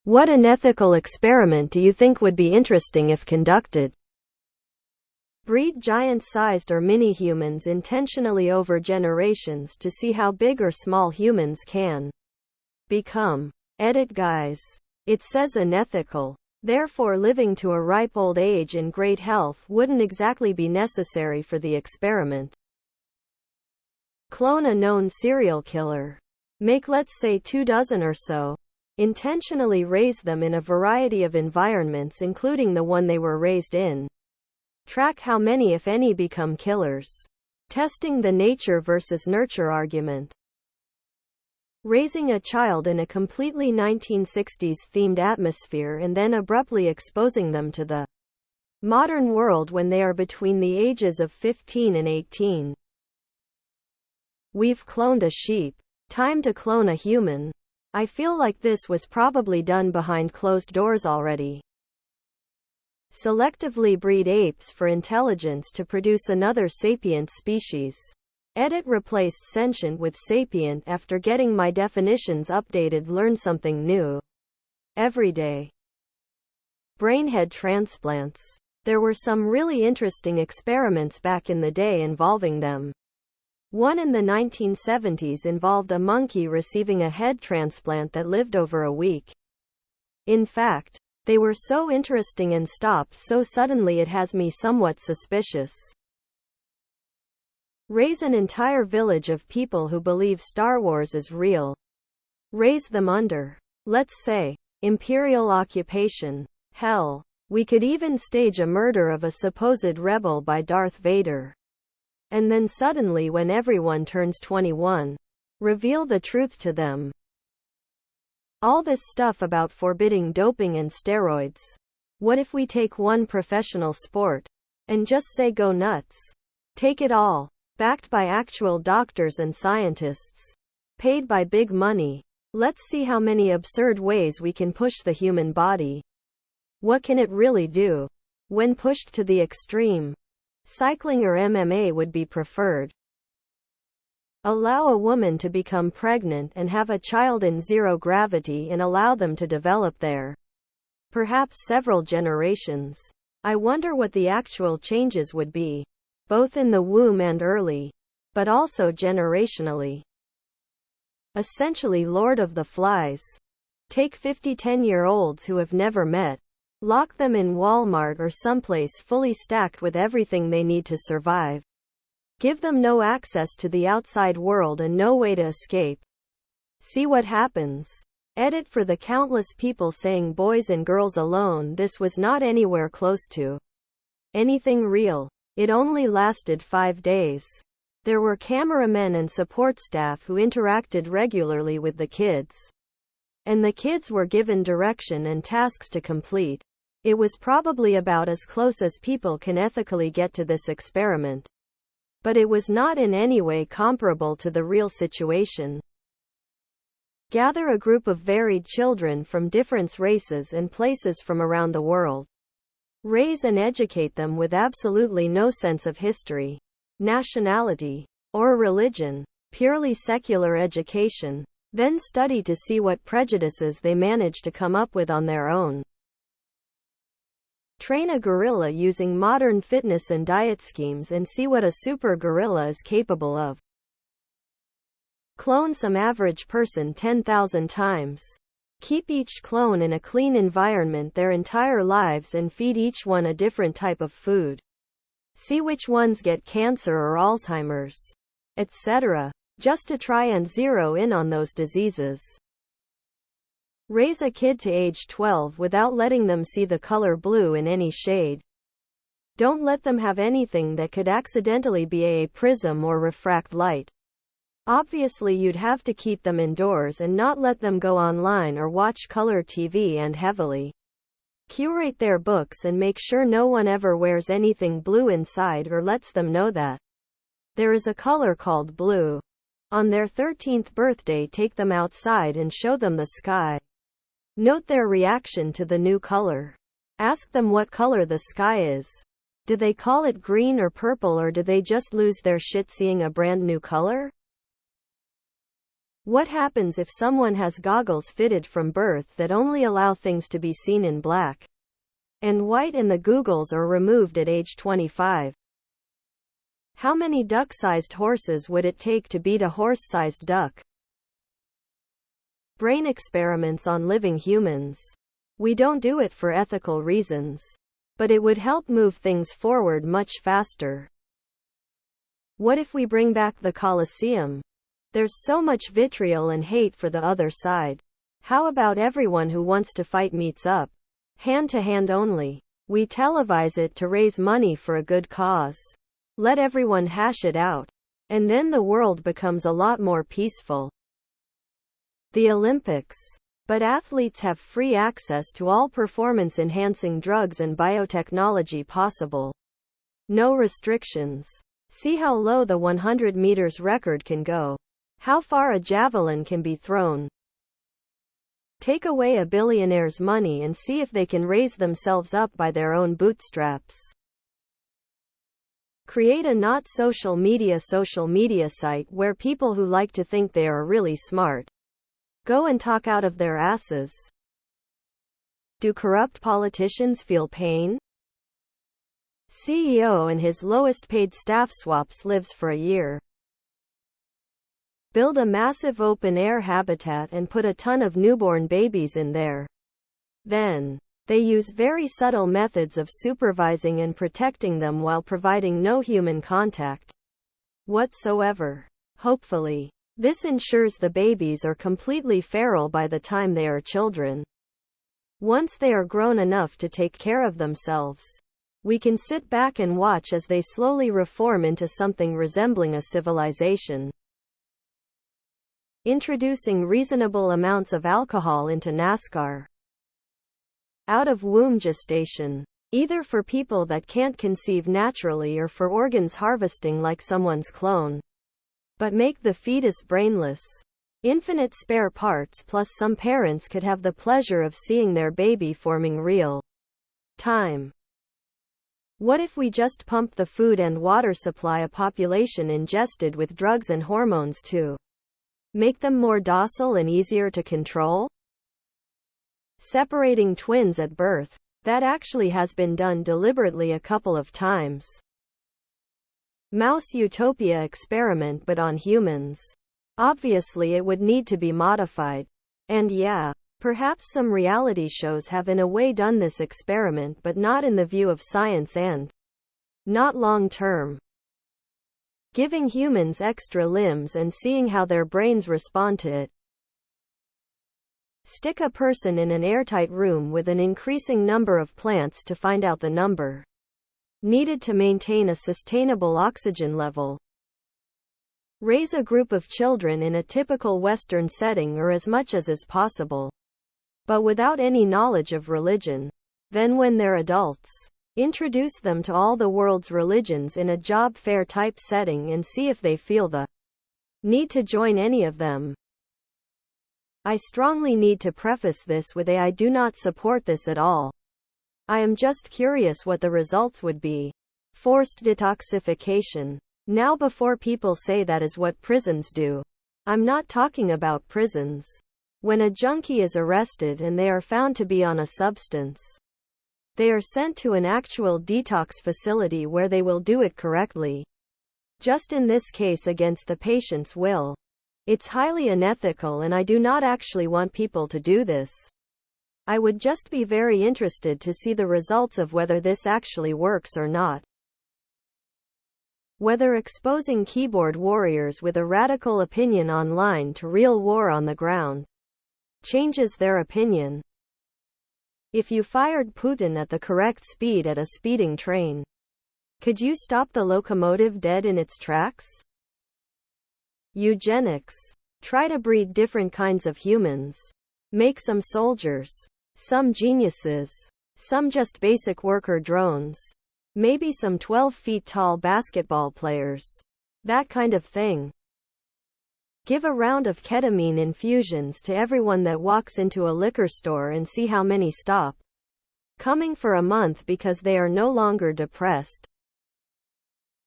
What unethical experiment do you think would be interesting if conducted? Breed giant-sized or mini-humans intentionally over generations to see how big or small humans can become. Edit guys. It says unethical. Therefore living to a ripe old age in great health wouldn't exactly be necessary for the experiment. Clone a known serial killer. Make let's say 24 or so. Intentionally raise them in a variety of environments including the one they were raised in. Track how many if any become killers. Testing the nature versus nurture argument. Raising a child in a completely 1960s themed atmosphere and then abruptly exposing them to the modern world when they are between the ages of 15 and 18. We've cloned a sheep. Time to clone a human. I feel like this was probably done behind closed doors already. Selectively breed apes for intelligence to produce another sapient species. Edit replaced sentient with sapient after getting my definitions updated. Learn something new every day. Brainhead transplants. There were some really interesting experiments back in the day involving them. One in the 1970s involved a monkey receiving a head transplant that lived over a week. In fact, they were so interesting and stopped so suddenly it has me somewhat suspicious. Raise an entire village of people who believe Star Wars is real. Raise them under, let's say, imperial occupation. Hell, we could even stage a murder of a supposed rebel by Darth Vader. And then suddenly when everyone turns 21, reveal the truth to them. All this stuff about forbidding doping and steroids. What if we take one professional sport and just say go nuts? Take it all. Backed by actual doctors and scientists. Paid by big money. Let's see how many absurd ways we can push the human body. What can it really do when pushed to the extreme? Cycling or MMA would be preferred. Allow a woman to become pregnant and have a child in zero gravity and allow them to develop there. Perhaps several generations. I wonder what the actual changes would be, both in the womb and early, but also generationally. Essentially Lord of the Flies. Take 50 10-year-olds who have never met. Lock them in Walmart or someplace fully stacked with everything they need to survive. Give them no access to the outside world and no way to escape. See what happens. Edit for the countless people saying boys and girls alone. This was not anywhere close to anything real. It only lasted 5 days. There were cameramen and support staff who interacted regularly with the kids. And the kids were given direction and tasks to complete. It was probably about as close as people can ethically get to this experiment. But it was not in any way comparable to the real situation. Gather a group of varied children from different races and places from around the world. Raise and educate them with absolutely no sense of history, nationality, or religion. Purely secular education. Then study to see what prejudices they manage to come up with on their own. Train a gorilla using modern fitness and diet schemes and see what a super gorilla is capable of. Clone some average person 10,000 times. Keep each clone in a clean environment their entire lives and feed each one a different type of food. See which ones get cancer or Alzheimer's, etc., just to try and zero in on those diseases. Raise a kid to age 12 without letting them see the color blue in any shade. Don't let them have anything that could accidentally be a prism or refract light. Obviously you'd have to keep them indoors and not let them go online or watch color TV and heavily curate their books and make sure no one ever wears anything blue inside or lets them know that there is a color called blue. On their 13th birthday take them outside and show them the sky. Note their reaction to the new color. Ask them what color the sky is. Do they call it green or purple or do they just lose their shit seeing a brand new color? What happens if someone has goggles fitted from birth that only allow things to be seen in black and white and the goggles are removed at age 25? How many duck-sized horses would it take to beat a horse-sized duck? Brain experiments on living humans. We don't do it for ethical reasons, but it would help move things forward much faster. What if we bring back the Colosseum? There's so much vitriol and hate for the other side. How about everyone who wants to fight meets up? Hand to hand only. We televise it to raise money for a good cause. Let everyone hash it out. And then the world becomes a lot more peaceful. The Olympics. But athletes have free access to all performance-enhancing drugs and biotechnology possible. No restrictions. See how low the 100 meters record can go. How far a javelin can be thrown. Take away a billionaire's money and see if they can raise themselves up by their own bootstraps. Create a not social media site where people who like to think they are really smart go and talk out of their asses. Do corrupt politicians feel pain? CEO and his lowest paid staff swaps lives for a year. Build a massive open-air habitat and put a ton of newborn babies in there. Then, they use very subtle methods of supervising and protecting them while providing no human contact whatsoever. Hopefully, this ensures the babies are completely feral by the time they are children. Once they are grown enough to take care of themselves, we can sit back and watch as they slowly reform into something resembling a civilization. Introducing reasonable amounts of alcohol into NASCAR. Out-of-womb gestation. Either for people that can't conceive naturally or for organs harvesting like someone's clone. But make the fetus brainless. Infinite spare parts plus some parents could have the pleasure of seeing their baby forming real time. What if we just pump the food and water supply a population ingested with drugs and hormones to make them more docile and easier to control? Separating twins at birth. That actually has been done deliberately a couple of times. Mouse utopia experiment but on humans. Obviously it would need to be modified. And yeah, perhaps some reality shows have in a way done this experiment but not in the view of science and not long term. Giving humans extra limbs and seeing how their brains respond to it. Stick a person in an airtight room with an increasing number of plants to find out the number needed to maintain a sustainable oxygen level. Raise a group of children in a typical Western setting or as much as is possible, but without any knowledge of religion. Then when they're adults, introduce them to all the world's religions in a job fair type setting and see if they feel the need to join any of them. I strongly need to preface this with I do not support this at all. I am just curious what the results would be. Forced detoxification. Now before people say that is what prisons do. I'm not talking about prisons. When a junkie is arrested and they are found to be on a substance, they are sent to an actual detox facility where they will do it correctly. Just in this case against the patient's will. It's highly unethical and I do not actually want people to do this. I would just be very interested to see the results of whether this actually works or not. Whether exposing keyboard warriors with a radical opinion online to real war on the ground changes their opinion. If you fired Putin at the correct speed at a speeding train, could you stop the locomotive dead in its tracks? Eugenics. Try to breed different kinds of humans. Make some soldiers. Some geniuses. Some just basic worker drones. Maybe some 12 feet tall basketball players. That kind of thing. Give a round of ketamine infusions to everyone that walks into a liquor store and see how many stop coming for a month because they are no longer depressed.